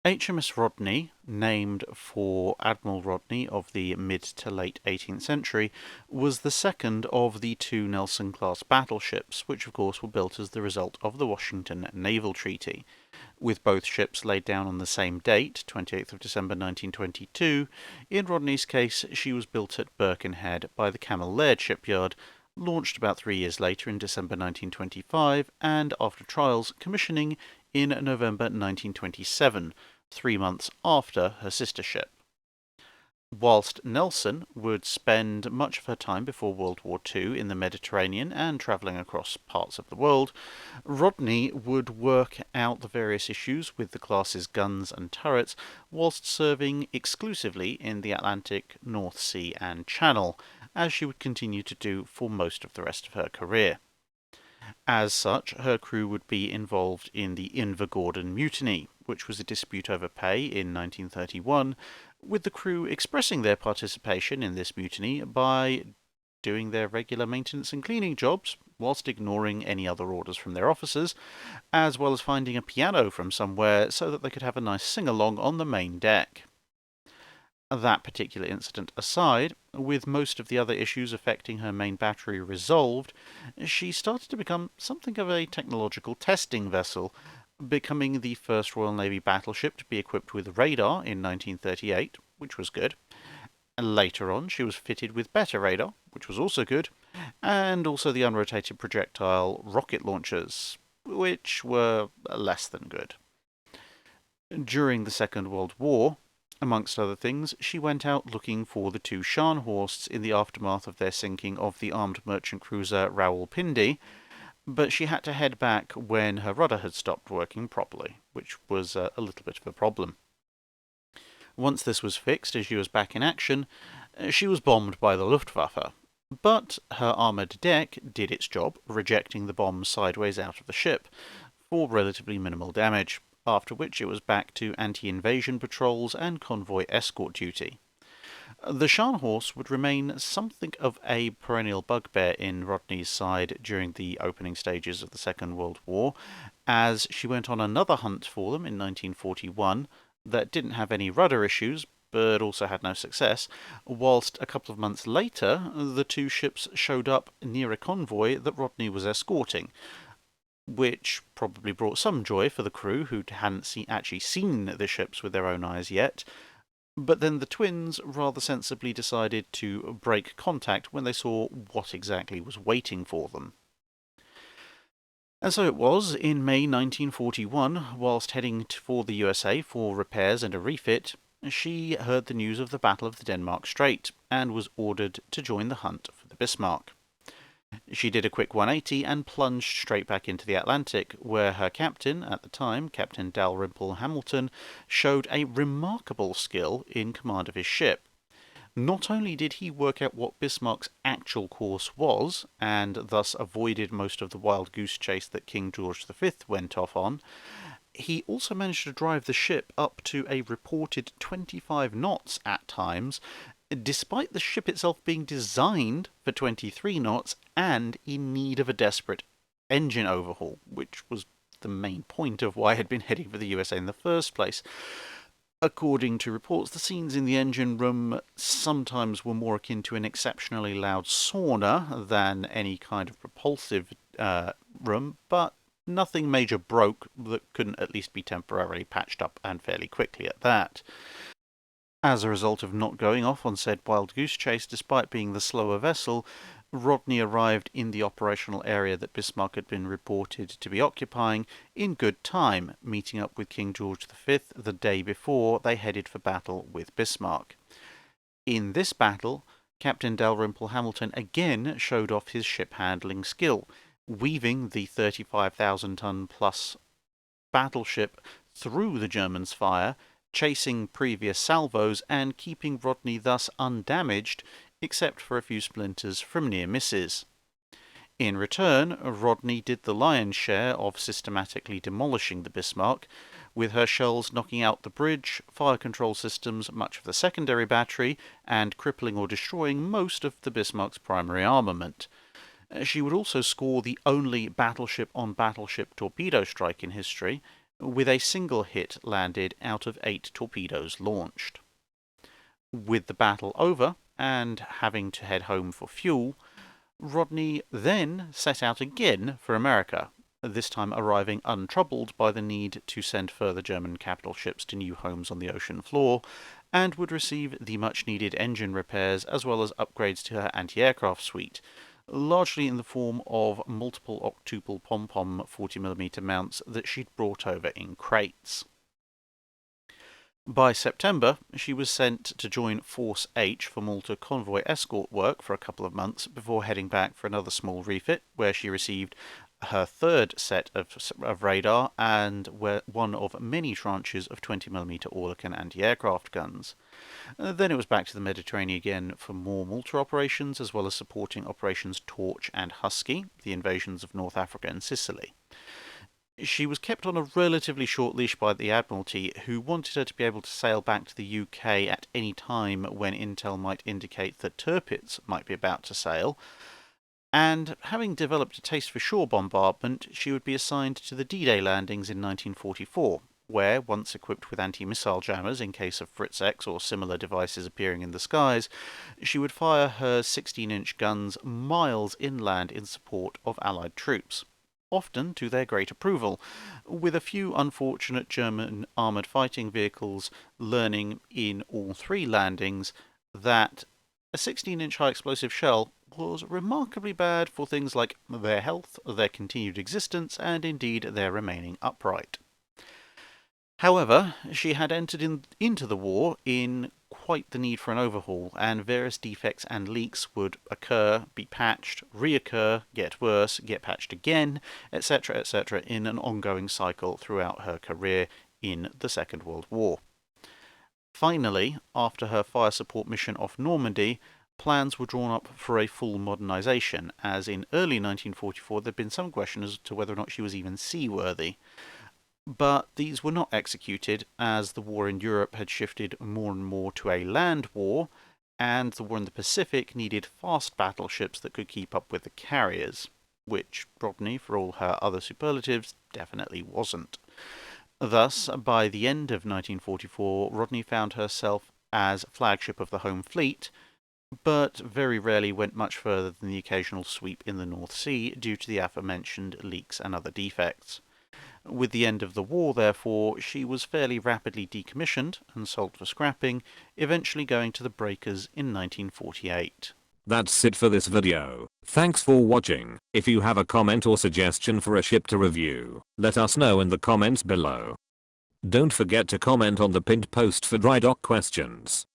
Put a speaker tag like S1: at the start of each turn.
S1: HMS Rodney, named for Admiral Rodney of the mid to late 18th century, was the second of the two Nelson-class battleships, which of course were built as the result of the Washington Naval Treaty. With both ships laid down on the same date, 28th of December 1922, in Rodney's case she was built at Birkenhead by the Cammell Laird shipyard, launched about 3 years later in December 1925, and after trials commissioning in November 1927, 3 months after her sister ship. Whilst Nelson would spend much of her time before World War II in the Mediterranean and travelling across parts of the world, Rodney would work out the various issues with the class's guns and turrets whilst serving exclusively in the Atlantic, North Sea and Channel, as she would continue to do for most of the rest of her career. As such, her crew would be involved in the Invergordon Mutiny, which was a dispute over pay in 1931, with the crew expressing their participation in this mutiny by doing their regular maintenance and cleaning jobs, whilst ignoring any other orders from their officers, as well as finding a piano from somewhere so that they could have a nice sing-along on the main deck. That particular incident aside, with most of the other issues affecting her main battery resolved, she started to become something of a technological testing vessel, becoming the first Royal Navy battleship to be equipped with radar in 1938, which was good. Later on, she was fitted with better radar, which was also good, and also the unrotated projectile rocket launchers, which were less than good. During the Second World War, amongst other things, she went out looking for the two Scharnhorsts in the aftermath of their sinking of the armed merchant cruiser Rawalpindi, but she had to head back when her rudder had stopped working properly, which was a little bit of a problem. Once this was fixed, as she was back in action, she was bombed by the Luftwaffe, but her armoured deck did its job, rejecting the bombs sideways out of the ship, for relatively minimal damage, after which it was back to anti-invasion patrols and convoy escort duty. The Scharnhorst would remain something of a perennial bugbear in Rodney's side during the opening stages of the Second World War, as she went on another hunt for them in 1941 that didn't have any rudder issues, but also had no success, whilst a couple of months later the two ships showed up near a convoy that Rodney was escorting, which probably brought some joy for the crew who hadn't actually seen the ships with their own eyes yet. But then the twins rather sensibly decided to break contact when they saw what exactly was waiting for them. And so it was, in May 1941, whilst heading for the USA for repairs and a refit, she heard the news of the Battle of the Denmark Strait, and was ordered to join the hunt for the Bismarck. She did a quick 180 and plunged straight back into the Atlantic, where her captain, at the time, Captain Dalrymple Hamilton, showed a remarkable skill in command of his ship. Not only did he work out what Bismarck's actual course was, and thus avoided most of the wild goose chase that King George V went off on, he also managed to drive the ship up to a reported 25 knots at times, despite the ship itself being designed for 23 knots and in need of a desperate engine overhaul, which was the main point of why it had been heading for the USA in the first place. According to reports, the scenes in the engine room sometimes were more akin to an exceptionally loud sauna than any kind of propulsive room, but nothing major broke that couldn't at least be temporarily patched up, and fairly quickly at that. As a result of not going off on said wild goose chase despite being the slower vessel, Rodney arrived in the operational area that Bismarck had been reported to be occupying in good time, meeting up with King George V the day before they headed for battle with Bismarck. In this battle, Captain Dalrymple Hamilton again showed off his ship handling skill, weaving the 35,000-ton-plus battleship through the Germans' fire, chasing previous salvos and keeping Rodney thus undamaged, except for a few splinters from near misses. In return, Rodney did the lion's share of systematically demolishing the Bismarck, with her shells knocking out the bridge, fire control systems, much of the secondary battery, and crippling or destroying most of the Bismarck's primary armament. She would also score the only battleship-on-battleship torpedo strike in history, with a single hit landed out of 8 torpedoes launched. With the battle over, and having to head home for fuel, Rodney then set out again for America, this time arriving untroubled by the need to send further German capital ships to new homes on the ocean floor, and would receive the much-needed engine repairs as well as upgrades to her anti-aircraft suite, largely in the form of multiple octuple pom-pom 40mm mounts that she'd brought over in crates. By September, she was sent to join Force H for Malta convoy escort work for a couple of months before heading back for another small refit, where she received her third set of radar and one of many tranches of 20mm Oerlikon anti-aircraft guns. Then it was back to the Mediterranean again for more Malta operations, as well as supporting Operations Torch and Husky, the invasions of North Africa and Sicily. She was kept on a relatively short leash by the Admiralty, who wanted her to be able to sail back to the UK at any time when intel might indicate that Tirpitz might be about to sail, and having developed a taste for shore bombardment, she would be assigned to the D-Day landings in 1944, where, once equipped with anti-missile jammers in case of Fritz X or similar devices appearing in the skies, she would fire her 16-inch guns miles inland in support of Allied troops, often to their great approval, with a few unfortunate German armoured fighting vehicles learning in all 3 landings that a 16-inch high-explosive shell was remarkably bad for things like their health, their continued existence, and indeed their remaining upright. However, she had entered into the war in quite the need for an overhaul, and various defects and leaks would occur, be patched, reoccur, get worse, get patched again, etc., etc., in an ongoing cycle throughout her career in the Second World War. Finally, after her fire support mission off Normandy, plans were drawn up for a full modernisation, as in early 1944 there had been some question as to whether or not she was even seaworthy. But these were not executed, as the war in Europe had shifted more and more to a land war, and the war in the Pacific needed fast battleships that could keep up with the carriers, which Rodney, for all her other superlatives, definitely wasn't. Thus, by the end of 1944, Rodney found herself as flagship of the home fleet, but very rarely went much further than the occasional sweep in the North Sea due to the aforementioned leaks and other defects. With the end of the war, therefore, she was fairly rapidly decommissioned and sold for scrapping, eventually going to the breakers in 1948.
S2: That's it for this video. Thanks for watching. If you have a comment or suggestion for a ship to review, let us know in the comments below. Don't forget to comment on the pinned post for dry dock questions.